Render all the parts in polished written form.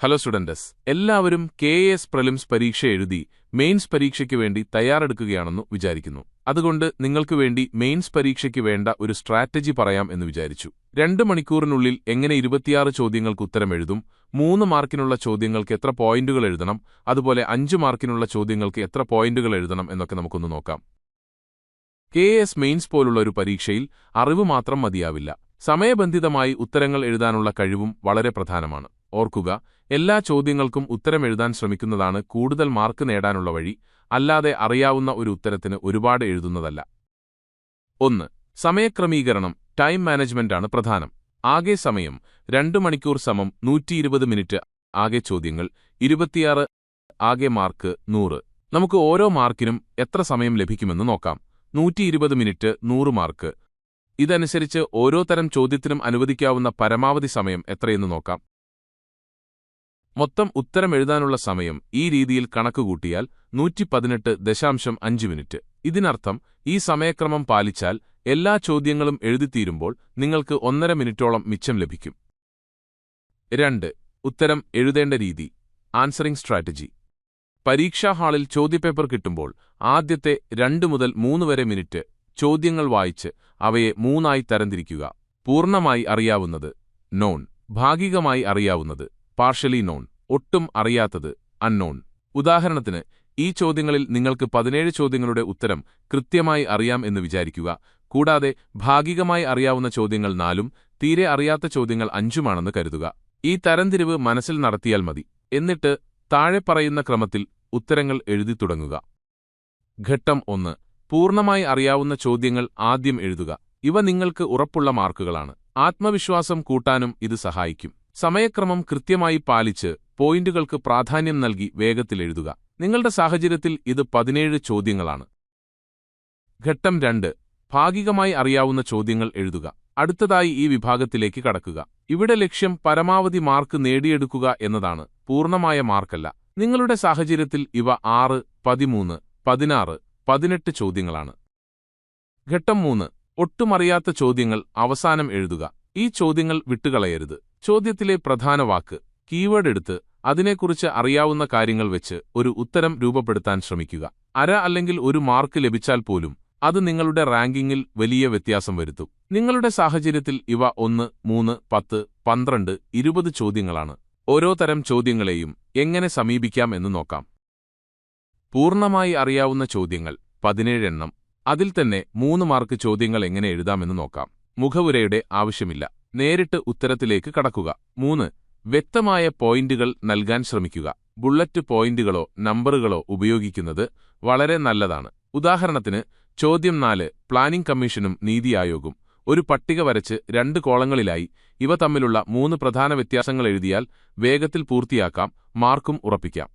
Hello students, എല്ലാവരും KAS prelims പരീക്ഷ എഴുതി മെയിൻസ് പരീക്ഷയ്ക്ക് വേണ്ടി തയ്യാറെടുക്കുകയാണെന്നു വിചാരിക്കുന്നു. അതുകൊണ്ട് നിങ്ങൾക്ക് വേണ്ടി മെയിൻസ് പരീക്ഷയ്ക്ക് വേണ്ട ഒരു സ്ട്രാറ്റജി പറയാം എന്ന് വിചാരിച്ചു. 2 മണിക്കൂറിനുള്ളിൽ എങ്ങനെ 26 ചോദ്യങ്ങൾക്ക് ഉത്തരം എഴുതും, 3 മാർക്കിനുള്ള ചോദ്യങ്ങൾക്ക് എത്ര പോയിന്റുകൾ എഴുതണം, അതുപോലെ 5 മാർക്കിനുള്ള ചോദ്യങ്ങൾക്ക് എത്ര പോയിന്റുകൾ എഴുതണം എന്നൊക്കെ നമുക്കൊന്ന് നോക്കാം. KAS മെയിൻസ് പോലുള്ള ഒരു പരീക്ഷയിൽ അറിവ് മാത്രം മതിയാവില്ല. സമയബന്ധിതമായി ഉത്തരങ്ങൾ എഴുതാനുള്ള കഴിവും വളരെ പ്രധാനമാണ്. ഓർക്കുക, എല്ലാ ചോദ്യങ്ങൾക്കും ഉത്തരം എഴുതാൻ ശ്രമിക്കുന്നതാണ് കൂടുതൽ മാർക്ക് നേടാനുള്ള വഴി, അല്ലാതെ അറിയാവുന്ന ഒരു ഉത്തരത്തിന് ഒരുപാട് എഴുതുന്നതല്ല. 1. സമയക്രമീകരണം, ടൈം മാനേജ്മെന്റാണ് പ്രധാനം. ആകെ സമയം 2 മണിക്കൂർ സമം 120 മിനിറ്റ്. ആകെ ചോദ്യങ്ങൾ 26. ആകെ മാർക്ക് 100. നമുക്ക് ഓരോ മാർക്കിനും എത്ര സമയം ലഭിക്കുമെന്ന് നോക്കാം. 120 മിനിറ്റ്, 100 മാർക്ക്. ഇതനുസരിച്ച് ഓരോ തരം ചോദ്യത്തിനും അനുവദിക്കാവുന്ന പരമാവധി സമയം എത്രയെന്ന് നോക്കാം. മൊത്തം ഉത്തരം എഴുതാനുള്ള സമയം ഈ രീതിയിൽ കണക്കുകൂട്ടിയാൽ 118.5 മിനിറ്റ്. ഇതിനർത്ഥം ഈ സമയക്രമം പാലിച്ചാൽ എല്ലാ ചോദ്യങ്ങളും എഴുതിത്തീരുമ്പോൾ നിങ്ങൾക്ക് 1.5 മിനിറ്റോളം മിച്ചം ലഭിക്കും. 2. ഉത്തരം എഴുതേണ്ട രീതി, ആൻസറിംഗ് സ്ട്രാറ്റജി. പരീക്ഷാ ഹാളിൽ ചോദ്യപേപ്പർ കിട്ടുമ്പോൾ ആദ്യത്തെ 2 മുതൽ 3 വരെ മിനിറ്റ് ചോദ്യങ്ങൾ വായിച്ച് അവയെ 3 ആയി തരംതിരിക്കുക. പൂർണ്ണമായി അറിയാവുന്നത് നോൺ, ഭാഗികമായി അറിയാവുന്നത് പാർഷ്യലി നോൺ, ഒട്ടും അറിയാത്തത് അൺനോൺ. ഉദാഹരണത്തിന്, ഈ ചോദ്യങ്ങളിൽ നിങ്ങൾക്ക് 17 ചോദ്യങ്ങളുടെ ഉത്തരം കൃത്യമായി അറിയാം എന്ന് വിചാരിക്കുക. കൂടാതെ ഭാഗികമായി അറിയാവുന്ന ചോദ്യങ്ങൾ 4ഉം തീരെ അറിയാത്ത ചോദ്യങ്ങൾ 5ഉമാണെന്ന് കരുതുക. ഈ തരംതിരിവ് മനസ്സിൽ നടത്തിയാൽ മതി. എന്നിട്ട് താഴെ പറയുന്ന ക്രമത്തിൽ ഉത്തരങ്ങൾ എഴുതി തുടങ്ങുക. ഘട്ടം 1. പൂർണ്ണമായി അറിയാവുന്ന ചോദ്യങ്ങൾ ആദ്യം എഴുതുക. ഇവ നിങ്ങൾക്ക് ഉറപ്പുള്ള മാർക്കുകളാണ്. ആത്മവിശ്വാസം കൂട്ടാനും ഇത് സഹായിക്കും. സമയക്രമം കൃത്യമായി പാലിച്ച് പോയിന്റുകൾക്ക് പ്രാധാന്യം നൽകി വേഗത്തിൽ എഴുതുക. നിങ്ങളുടെ സാഹചര്യത്തിൽ ഇത് 17 ചോദ്യങ്ങളാണ്. ഘട്ടം 2. ഭാഗികമായി അറിയാവുന്ന ചോദ്യങ്ങൾ എഴുതുക. അടുത്തതായി ഈ വിഭാഗത്തിലേക്ക് കടക്കുക. ഇവിടെ ലക്ഷ്യം പരമാവധി മാർക്ക് നേടിയെടുക്കുക എന്നതാണ്, പൂർണ്ണമായ മാർക്കല്ല. നിങ്ങളുടെ സാഹചര്യത്തിൽ ഇവ 6, 13, 16, 18 ചോദ്യങ്ങളാണ്. ഘട്ടം 3. ഒട്ടുമറിയാത്ത ചോദ്യങ്ങൾ അവസാനം എഴുതുക. ഈ ചോദ്യങ്ങൾ വിട്ടുകളയരുത്. ചോദ്യത്തിലെ പ്രധാന വാക്ക്, കീവേഡ് എടുത്ത് അതിനെക്കുറിച്ച് അറിയാവുന്ന കാര്യങ്ങൾ വെച്ച് ഒരു ഉത്തരം രൂപപ്പെടുത്താൻ ശ്രമിക്കുക. അര അല്ലെങ്കിൽ 1 മാർക്ക് ലഭിച്ചാൽ പോലും അത് നിങ്ങളുടെ റാങ്കിങ്ങിൽ വലിയ വ്യത്യാസം വരുത്തും. നിങ്ങളുടെ സാഹചര്യത്തിൽ ഇവ 1, 3, 10, 12, 20 ചോദ്യങ്ങളാണ്. ഓരോ തരം ചോദ്യങ്ങളെയും എങ്ങനെ സമീപിക്കാം എന്ന് നോക്കാം. പൂർണ്ണമായി അറിയാവുന്ന ചോദ്യങ്ങൾ 17 എണ്ണം. അതിൽ തന്നെ 3 മാർക്ക് ചോദ്യങ്ങൾ എങ്ങനെ എഴുതാമെന്ന് നോക്കാം. മുഖവുരയുടെ ആവശ്യമില്ല. നേരിട്ട് ഉത്തരത്തിലേക്ക് കടക്കുക. 3. വ്യക്തമായ പോയിന്റുകൾ നൽകാൻ ശ്രമിക്കുക. ബുള്ളറ്റ് പോയിന്റുകളോ നമ്പറുകളോ ഉപയോഗിക്കുന്നത് വളരെ നല്ലതാണ്. ഉദാഹരണത്തിന്, ചോദ്യം 4 പ്ലാനിംഗ് കമ്മീഷനും നീതി ആയോഗും. ഒരു പട്ടിക വരച്ച് 2 കോളങ്ങളിലായി ഇവ തമ്മിലുള്ള 3 പ്രധാന വ്യത്യാസങ്ങൾ എഴുതിയാൽ വേഗത്തിൽ പൂർത്തിയാക്കാം, മാർക്കും ഉറപ്പിക്കാം.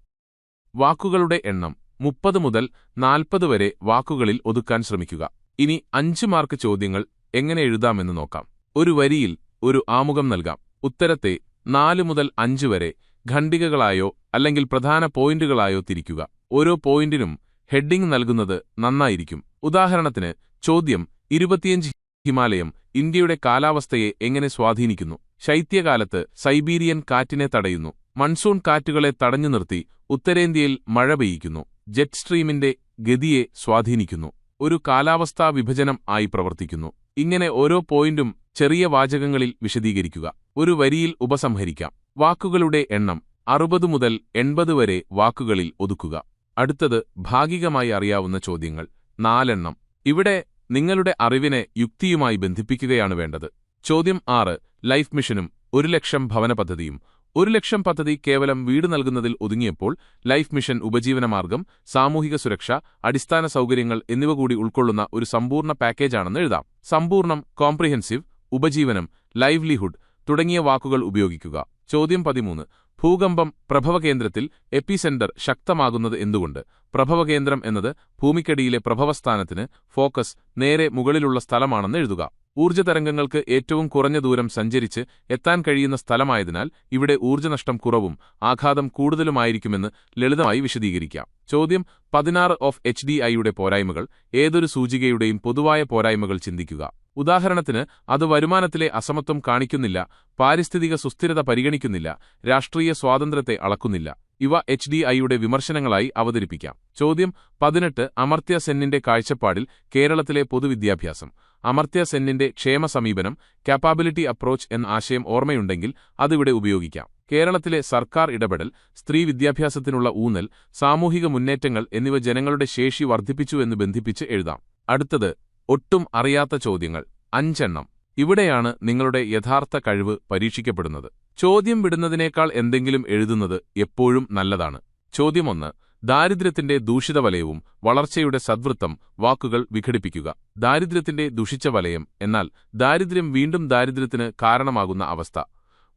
വാക്കുകളുടെ എണ്ണം 30 മുതൽ 40 വരെ വാക്കുകളിൽ ഒതുക്കാൻ ശ്രമിക്കുക. ഇനി 5 മാർക്ക് ചോദ്യങ്ങൾ എങ്ങനെ എഴുതാമെന്ന് നോക്കാം. ഒരു വരിയിൽ ഒരു ആമുഖം നൽകാം. ഉത്തരത്തെ 4 മുതൽ 5 വരെ ഖണ്ഡികകളായോ അല്ലെങ്കിൽ പ്രധാന പോയിന്റുകളായോ തിരിക്കുക. ഓരോ പോയിന്റിനും ഹെഡിംഗ് നൽകുന്നത് നന്നായിരിക്കും. ഉദാഹരണത്തിന്, ചോദ്യം 25 ഹിമാലയം ഇന്ത്യയുടെ കാലാവസ്ഥയെ എങ്ങനെ സ്വാധീനിക്കുന്നു? ശൈത്യകാലത്ത് സൈബീരിയൻ കാറ്റിനെ തടയുന്നു. മൺസൂൺ കാറ്റുകളെ തടഞ്ഞു നിർത്തി ഉത്തരേന്ത്യയിൽ മഴ പെയ്യിക്കുന്നു. ജെറ്റ് സ്ട്രീമിന്റെ ഗതിയെ സ്വാധീനിക്കുന്നു. ഒരു കാലാവസ്ഥാ വിഭജനം ആയി പ്രവർത്തിക്കുന്നു. ഇങ്ങനെ ഓരോ പോയിന്റും ചെറിയ വാചകങ്ങളിൽ വിശദീകരിക്കുക. ഒരു വരിയിൽ ഉപസംഹരിക്കാം. വാക്കുകളുടെ എണ്ണം 60 മുതൽ 80 വരെ വാക്കുകളിൽ ഒതുക്കുക. അടുത്തത് ഭാഗികമായി അറിയാവുന്ന ചോദ്യങ്ങൾ 4 എണ്ണം. ഇവിടെ നിങ്ങളുടെ അറിവിനെ യുക്തിയുമായി ബന്ധിപ്പിക്കുകയാണ് വേണ്ടത്. ചോദ്യം 6 ലൈഫ് മിഷനും 1 ലക്ഷം ഭവന പദ്ധതിയും. 1 ലക്ഷം പദ്ധതി കേവലം വീട് നൽകുന്നതിൽ ഒതുങ്ങിയപ്പോൾ ലൈഫ് മിഷൻ ഉപജീവനമാർഗം, സാമൂഹിക സുരക്ഷ, അടിസ്ഥാന സൗകര്യങ്ങൾ എന്നിവ കൂടി ഉൾക്കൊള്ളുന്ന ഒരു സമ്പൂർണ്ണ പാക്കേജാണെന്ന് എഴുതാം. സമ്പൂർണ്ണം, കോംപ്രിഹെൻസീവ്, ഉപജീവനം, ലൈവ്ലിഹുഡ് തുടങ്ങിയ വാക്കുകൾ ഉപയോഗിക്കുക. ചോദ്യം 13 ഭൂകമ്പം പ്രഭവകേന്ദ്രത്തിൽ എപ്പിസെന്റർ ശക്തമാകുന്നത് എന്തുകൊണ്ട്? പ്രഭവകേന്ദ്രം എന്നത് ഭൂമിക്കടിയിലെ പ്രഭവസ്ഥാനത്തിന് ഫോക്കസ് നേരെ മുകളിലുള്ള സ്ഥലമാണെന്ന് എഴുതുക. ഊർജ്ജതരംഗങ്ങൾക്ക് ഏറ്റവും കുറഞ്ഞ ദൂരം സഞ്ചരിച്ച് എത്താൻ കഴിയുന്ന സ്ഥലമായതിനാൽ ഇവിടെ ഊർജ്ജനഷ്ടം കുറവും ആഘാതം കൂടുതലുമായിരിക്കുമെന്ന് ലളിതമായി വിശദീകരിക്കാം. ചോദ്യം 16 ഓഫ് HDIയുടെ പോരായ്മകൾ. ഏതൊരു സൂചികയുടെയും പൊതുവായ പോരായ്മകൾ ചിന്തിക്കുക. ഉദാഹരണത്തിന്, അത് വരുമാനത്തിലെ അസമത്വം കാണിക്കുന്നില്ല, പാരിസ്ഥിതിക സുസ്ഥിരത പരിഗണിക്കുന്നില്ല, രാഷ്ട്രീയ സ്വാതന്ത്ര്യത്തെ അളക്കുന്നില്ല. ഇവ HDIയുടെ വിമർശനങ്ങളായി അവതരിപ്പിക്കാം. ചോദ്യം 18 അമർത്യ സെന്നിന്റെ കാഴ്ചപ്പാടിൽ കേരളത്തിലെ പൊതുവിദ്യാഭ്യാസം. അമർത്യ സെന്നിന്റെ ക്ഷേമ സമീപനം, കാപ്പാബിലിറ്റി അപ്രോച്ച് എന്ന ആശയം ഓർമ്മയുണ്ടെങ്കിൽ അതിവിടെ ഉപയോഗിക്കാം. കേരളത്തിലെ സർക്കാർ ഇടപെടൽ, സ്ത്രീ വിദ്യാഭ്യാസത്തിനുള്ള ഊന്നൽ, സാമൂഹിക മുന്നേറ്റങ്ങൾ എന്നിവ ജനങ്ങളുടെ ശേഷി വർദ്ധിപ്പിച്ചുവെന്ന് ബന്ധിപ്പിച്ച് എഴുതാം. അടുത്തത് ഒട്ടും അറിയാത്ത ചോദ്യങ്ങൾ. 5 എണ്ണം. ഇവിടെയാണ് നിങ്ങളുടെ യഥാർത്ഥ കഴിവ് പരീക്ഷിക്കപ്പെടുന്നത്. ചോദ്യം വിടുന്നതിനേക്കാൾ എന്തെങ്കിലും എഴുതുന്നത് എപ്പോഴും നല്ലതാണ്. ചോദ്യം 1. ദാരിദ്ര്യത്തിന്റെ ദൂഷിത വലയവും വളർച്ചയുടെ സദ്വൃത്തം. വാക്കുകൾ വിഘടിപ്പിക്കുക. ദാരിദ്ര്യത്തിന്റെ ദുഷിച്ച വലയം എന്നാൽ ദാരിദ്ര്യം വീണ്ടും ദാരിദ്ര്യത്തിന് കാരണമാകുന്ന അവസ്ഥ.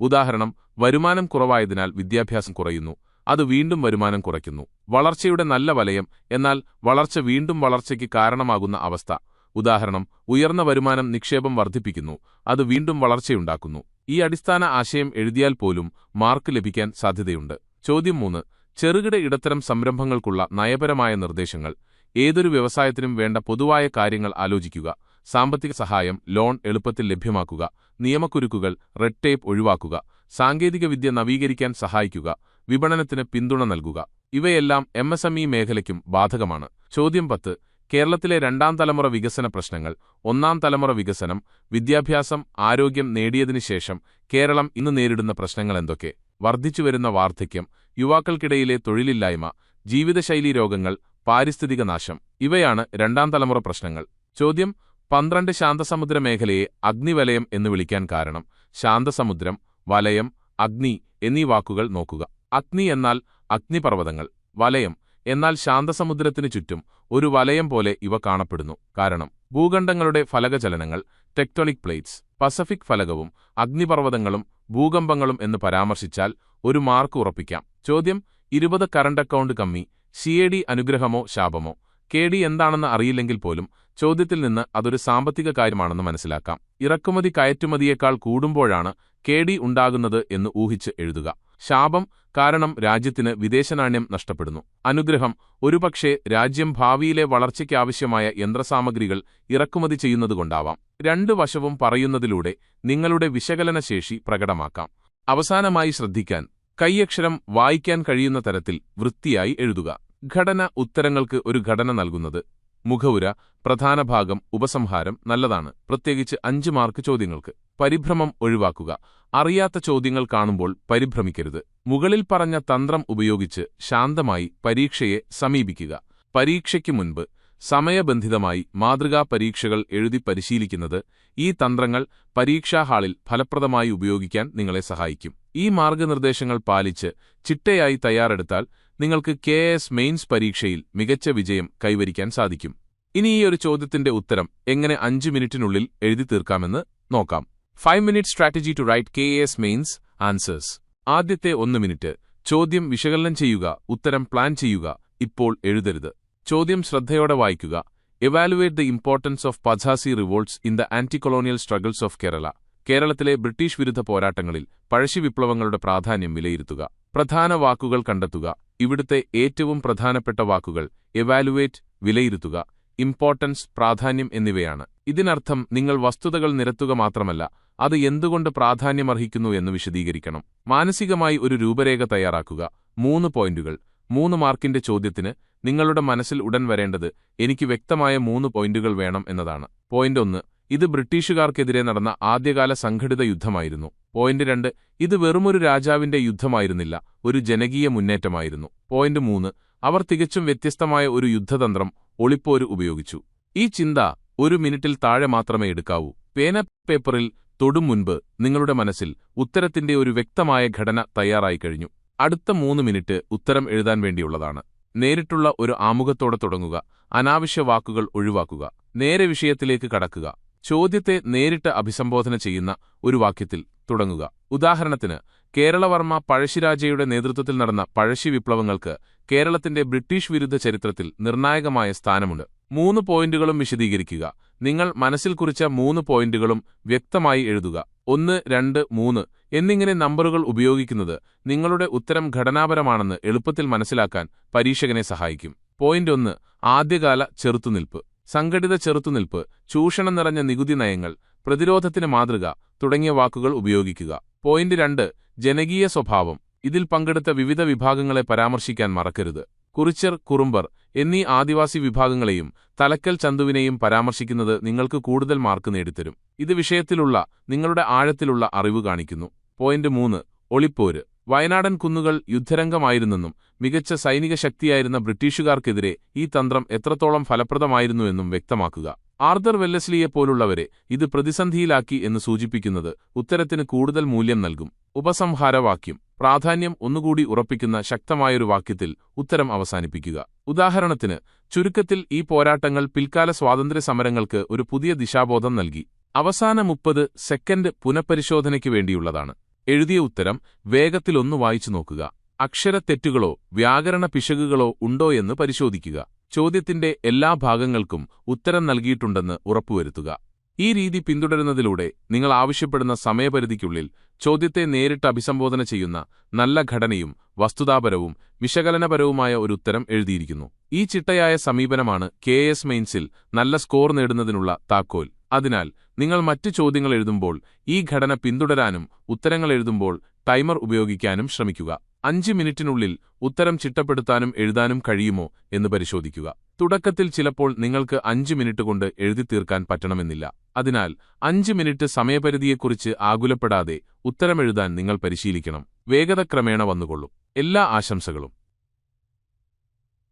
ഉദാഹരണം, വരുമാനം കുറവായതിനാൽ വിദ്യാഭ്യാസം കുറയുന്നു, അത് വീണ്ടും വരുമാനം കുറയ്ക്കുന്നു. വളർച്ചയുടെ നല്ല വലയം എന്നാൽ വളർച്ച വീണ്ടും വളർച്ചയ്ക്ക് കാരണമാകുന്ന അവസ്ഥ. ഉദാഹരണം, ഉയർന്ന വരുമാനം നിക്ഷേപം വർദ്ധിപ്പിക്കുന്നു, അത് വീണ്ടും വളർച്ചയുണ്ടാക്കുന്നു. ഈ അടിസ്ഥാന ആശയം എഴുതിയാൽ പോലും മാർക്ക് ലഭിക്കാൻ സാധ്യതയുണ്ട്. ചോദ്യം 3. ചെറുകിട ഇടത്തരം സംരംഭങ്ങൾക്കുള്ള നയപരമായ നിർദ്ദേശങ്ങൾ. ഏതൊരു വ്യവസായത്തിനും വേണ്ട പൊതുവായ കാര്യങ്ങൾ ആലോചിക്കുക. സാമ്പത്തിക സഹായം, ലോൺ എളുപ്പത്തിൽ ലഭ്യമാക്കുക, നിയമക്കുരുക്കുകൾ, റെഡ് ടേപ്പ് ഒഴിവാക്കുക, സാങ്കേതികവിദ്യ നവീകരിക്കാൻ സഹായിക്കുക, വിപണനത്തിന് പിന്തുണ നൽകുക. ഇവയെല്ലാം MSME മേഖലയ്ക്കും ബാധകമാണ്. ചോദ്യം 10. കേരളത്തിലെ രണ്ടാം തലമുറ വികസന പ്രശ്നങ്ങൾ. ഒന്നാം തലമുറ വികസനം, വിദ്യാഭ്യാസം, ആരോഗ്യം നേടിയതിനു ശേഷം കേരളം ഇന്ന് നേരിടുന്ന പ്രശ്നങ്ങൾ എന്തൊക്കെ? വർദ്ധിച്ചുവരുന്ന വാർദ്ധക്യം, യുവാക്കൾക്കിടയിലെ തൊഴിലില്ലായ്മ, ജീവിതശൈലീ രോഗങ്ങൾ, പാരിസ്ഥിതിക നാശം. ഇവയാണ് രണ്ടാം തലമുറ പ്രശ്നങ്ങൾ. ചോദ്യം 12. ശാന്തസമുദ്ര മേഖലയെ അഗ്നിവലയം എന്ന് വിളിക്കാൻ കാരണം. ശാന്തസമുദ്രം, വലയം, അഗ്നി എന്നീ വാക്കുകൾ നോക്കുക. അഗ്നി എന്നാൽ അഗ്നിപർവ്വതങ്ങൾ, വലയം എന്നാൽ ശാന്തസമുദ്രത്തിനു ചുറ്റും ഒരു വലയം പോലെ ഇവ കാണപ്പെടുന്നു. കാരണം ഭൂഖണ്ഡങ്ങളുടെ ഫലകചലനങ്ങൾ, ടെക്ടോണിക് പ്ലേറ്റ്സ്. പസഫിക് ഫലകവും അഗ്നിപർവ്വതങ്ങളും ഭൂകമ്പങ്ങളും എന്ന് പരാമർശിച്ചാൽ ഒരു മാർക്ക് ഉറപ്പിക്കാം. ചോദ്യം 20. കറണ്ട് അക്കൗണ്ട് കമ്മി. CAD അനുഗ്രഹമോ ശാപമോ? KD എന്താണെന്ന് അറിയില്ലെങ്കിൽ പോലും ചോദ്യത്തിൽ നിന്ന് അതൊരു സാമ്പത്തിക കാര്യമാണെന്ന് മനസ്സിലാക്കാം. ഇറക്കുമതി കയറ്റുമതിയേക്കാൾ കൂടുമ്പോഴാണ് KD ഉണ്ടാകുന്നത് എന്ന് ഊഹിച്ച് എഴുതുക. ശാപം കാരണം രാജ്യത്തിന് വിദേശനാണ്യം നഷ്ടപ്പെടുന്നു. അനുഗ്രഹം ഒരുപക്ഷേ രാജ്യം ഭാവിയിലെ വളർച്ചയ്ക്കാവശ്യമായ യന്ത്രസാമഗ്രികൾ ഇറക്കുമതി ചെയ്യുന്നതുകൊണ്ടാവാം. രണ്ടു വശവും പറയുന്നതിലൂടെ നിങ്ങളുടെ വിശകലനശേഷി പ്രകടമാക്കാം. അവസാനമായി ശ്രദ്ധിക്കാൻ, കൈയക്ഷരം വായിക്കാൻ കഴിയുന്ന തരത്തിൽ വൃത്തിയായി എഴുതുക. ഘടന ഉത്തരങ്ങൾക്ക് ഒരു ഘടന നൽകുന്നത്. മുഖവുര, പ്രധാന ഭാഗം, ഉപസംഹാരം നല്ലതാണ്, പ്രത്യേകിച്ച് 5 മാർക്ക് ചോദ്യങ്ങൾക്ക്. പരിഭ്രമം ഒഴിവാക്കുക. അറിയാത്ത ചോദ്യങ്ങൾ കാണുമ്പോൾ പരിഭ്രമിക്കരുത്. മുകളിൽ പറഞ്ഞ തന്ത്രം ഉപയോഗിച്ച് ശാന്തമായി പരീക്ഷയെ സമീപിക്കുക. പരീക്ഷയ്ക്ക് മുൻപ് സമയബന്ധിതമായി മാതൃകാ പരീക്ഷകൾ എഴുതി പരിശീലിക്കുന്നത് ഈ തന്ത്രങ്ങൾ പരീക്ഷാ ഹാളിൽ ഫലപ്രദമായി ഉപയോഗിക്കാൻ നിങ്ങളെ സഹായിക്കും. ഈ മാർഗനിർദ്ദേശങ്ങൾ പാലിച്ച് ചിട്ടയായി തയ്യാറെടുത്താൽ നിങ്ങൾക്ക് KS മെയിൻസ് പരീക്ഷയിൽ മികച്ച വിജയം കൈവരിക്കാൻ സാധിക്കും. ഇനി ഈ ഒരു ചോദ്യത്തിന്റെ ഉത്തരം എങ്ങനെ 5 മിനിറ്റിനുള്ളിൽ എഴുതി തീർക്കാമെന്ന് നോക്കാം. 5 minute strategy to write KS mains answers. ആദ്യത്തെ 1 മിനിറ്റ്. ചോദ്യം വിശകലനം ചെയ്യുക, ഉത്തരം പ്ലാൻ ചെയ്യുക. ഇപ്പോൾ എഴുതരുത്. ചോദ്യം ശ്രദ്ധയോടെ വായിക്കുക. Evaluate the importance of Pazhasi revolts in the anti-colonial struggles of Kerala. കേരളത്തിലെ ബ്രിട്ടീഷ് വിരുദ്ധ പോരാട്ടങ്ങളിൽ പഴശ്ശി വിപ്ലവങ്ങളുടെ പ്രാധാന്യം വിലയിരുത്തുക. പ്രധാന വാക്കുകൾ കണ്ടെത്തുക. ഇവിടുത്തെ ഏറ്റവും പ്രധാനപ്പെട്ട വാക്കുകൾ എവാലുവേറ്റ് വിലയിരുത്തുക, ഇമ്പോർട്ടൻസ് പ്രാധാന്യം എന്നിവയാണ്. ഇതിനർത്ഥം നിങ്ങൾ വസ്തുതകൾ നിരത്തുക മാത്രമല്ല, അത് എന്തുകൊണ്ട് പ്രാധാന്യമർഹിക്കുന്നു എന്ന് വിശദീകരിക്കണം. മാനസികമായി ഒരു രൂപരേഖ തയ്യാറാക്കുക. 3 പോയിന്റുകൾ. 3 മാർക്കിന്റെ ചോദ്യത്തിന് നിങ്ങളുടെ മനസ്സിൽ ഉടൻ വരേണ്ടത് എനിക്ക് വ്യക്തമായ 3 പോയിന്റുകൾ വേണം എന്നതാണ്. പോയിന്റ് 1, ഇത് ബ്രിട്ടീഷുകാർക്കെതിരെ നടന്ന ആദ്യകാല സംഘടിത യുദ്ധമായിരുന്നു. പോയിന്റ് 2, ഇത് വെറുമൊരു രാജാവിന്റെ യുദ്ധമായിരുന്നില്ല, ഒരു ജനകീയ മുന്നേറ്റമായിരുന്നു. പോയിന്റ് 3, അവർ തികച്ചും വ്യത്യസ്തമായ ഒരു യുദ്ധതന്ത്രം, ഒളിപ്പോര് ഉപയോഗിച്ചു. ഈ ചിന്ത 1 മിനിറ്റിൽ താഴെ മാത്രമേ എടുക്കാവൂ. പേന പേപ്പറിൽ തൊടും മുൻപ് നിങ്ങളുടെ മനസ്സിൽ ഉത്തരത്തിന്റെ ഒരു വ്യക്തമായ ഘടന തയ്യാറായി കഴിഞ്ഞു. അടുത്ത 3 മിനിറ്റ് ഉത്തരം എഴുതാൻ വേണ്ടിയുള്ളതാണ്. നേരിട്ടുള്ള ഒരു ആമുഖത്തോടെ തുടങ്ങുക. അനാവശ്യ വാക്കുകൾ ഒഴിവാക്കുക. നേരെ വിഷയത്തിലേക്ക് കടക്കുക. ചോദ്യത്തെ നേരിട്ട് അഭിസംബോധന ചെയ്യുന്ന ഒരു വാക്യത്തിൽ തുടങ്ങുക. ഉദാഹരണത്തിന്, കേരളവർമ്മ പഴശ്ശിരാജയുടെ നേതൃത്വത്തിൽ നടന്ന പഴശ്ശി വിപ്ലവങ്ങൾക്ക് കേരളത്തിന്റെ ബ്രിട്ടീഷ് വിരുദ്ധ ചരിത്രത്തിൽ നിർണായകമായ സ്ഥാനമുണ്ട്. 3 പോയിന്റുകളും വിശദീകരിക്കുക. നിങ്ങൾ മനസ്സിൽ കുറിച്ച 3 പോയിന്റുകളും വ്യക്തമായി എഴുതുക. 1, 2, 3 എന്നിങ്ങനെ നമ്പറുകൾ ഉപയോഗിക്കുന്നത് നിങ്ങളുടെ ഉത്തരം ഘടനാപരമാണെന്ന് എളുപ്പത്തിൽ മനസ്സിലാക്കാൻ പരീക്ഷകനെ സഹായിക്കും. പോയിന്റ് 1. ആദ്യകാല ചെറുത്തുനിൽപ്പ്. സംഘടിത ചെറുത്തുനിൽപ്പ്, ചൂഷണം നിറഞ്ഞ നികുതി നയങ്ങൾ, പ്രതിരോധത്തിന് മാതൃക തുടങ്ങിയ വാക്കുകൾ ഉപയോഗിക്കുക. പോയിന്റ് 2. ജനകീയ സ്വഭാവം. ഇതിൽ പങ്കെടുത്ത വിവിധ വിഭാഗങ്ങളെ പരാമർശിക്കാൻ മറക്കരുത്. കുറിച്യർ, കുറുമ്പർ എന്നീ ആദിവാസി വിഭാഗങ്ങളെയും തലക്കൽ ചന്തുവിനെയും പരാമർശിക്കുന്നത് നിങ്ങൾക്ക് കൂടുതൽ മാർക്ക് നേടിത്തരും. ഇത് വിഷയത്തിലുള്ള നിങ്ങളുടെ ആഴത്തിലുള്ള അറിവ് കാണിക്കുന്നു. പോയിന്റ് 3. ഒളിപ്പോര്. വയനാടൻ കുന്നുകൾ യുദ്ധരംഗമായിരുന്നെന്നും മികച്ച സൈനിക ശക്തിയായിരുന്ന ബ്രിട്ടീഷുകാർക്കെതിരെ ഈ തന്ത്രം എത്രത്തോളം ഫലപ്രദമായിരുന്നുവെന്നും വ്യക്തമാക്കുക. ആർതർ വെല്ലസ്ലിയെപ്പോലുള്ളവരെ ഇത് പ്രതിസന്ധിയിലാക്കി എന്ന് സൂചിപ്പിക്കുന്നത് ഉത്തരത്തിന് കൂടുതൽ മൂല്യം നൽകും. ഉപസംഹാരവാക്യം. പ്രാധാന്യം ഒന്നുകൂടി ഉറപ്പിക്കുന്ന ശക്തമായൊരു വാക്യത്തിൽ ഉത്തരം അവസാനിപ്പിക്കുക. ഉദാഹരണത്തിന്, ചുരുക്കത്തിൽ ഈ പോരാട്ടങ്ങൾ പിൽക്കാല സ്വാതന്ത്ര്യ സമരങ്ങൾക്ക് ഒരു പുതിയ ദിശാബോധം നൽകി. അവസാന 30 സെക്കൻഡ് പുനഃപരിശോധനയ്ക്ക് വേണ്ടിയുള്ളതാണ്. എഴുതിയ ഉത്തരം വേഗത്തിലൊന്നു വായിച്ചു നോക്കുക. അക്ഷരത്തെറ്റുകളോ വ്യാകരണ പിശകുകളോ ഉണ്ടോയെന്ന് പരിശോധിക്കുക. ചോദ്യത്തിന്റെ എല്ലാ ഭാഗങ്ങൾക്കും ഉത്തരം നൽകിയിട്ടുണ്ടെന്ന് ഉറപ്പുവരുത്തുക. ഈ രീതി പിന്തുടരുന്നതിലൂടെ നിങ്ങൾ ആവശ്യപ്പെടുന്ന സമയപരിധിക്കുള്ളിൽ ചോദ്യത്തെ നേരിട്ട് അഭിസംബോധന ചെയ്യുന്ന നല്ല ഘടനയും വസ്തുതാപരവും വിശകലനപരവുമായ ഒരു ഉത്തരം എഴുതിയിരിക്കുന്നു. ഈ ചിട്ടയായ സമീപനമാണ് KS മെയിൻസിൽ നല്ല സ്കോർ നേടുന്നതിനുള്ള താക്കോൽ. അതിനാൽ നിങ്ങൾ മറ്റ് ചോദ്യങ്ങൾ എഴുതുമ്പോൾ ഈ ഘടന പിന്തുടരാനും ഉത്തരങ്ങൾ എഴുതുമ്പോൾ ടൈമർ ഉപയോഗിക്കാനും ശ്രമിക്കുക. 5 മിനിറ്റിനുള്ളിൽ ഉത്തരം ചിട്ടപ്പെടുത്താനും എഴുതാനും കഴിയുമോ എന്ന് പരിശോധിക്കുക. തുടക്കത്തിൽ ചിലപ്പോൾ നിങ്ങൾക്ക് 5 മിനിറ്റ് കൊണ്ട് എഴുതിത്തീർക്കാൻ പറ്റണമെന്നില്ല. അതിനാൽ 5 മിനിറ്റ് സമയപരിധിയെക്കുറിച്ച് ആകുലപ്പെടാതെ ഉത്തരമെഴുതാൻ നിങ്ങൾ പരിശീലിക്കണം. വേഗത ക്രമേണ വന്നുകൊള്ളും. എല്ലാ ആശംസകളും.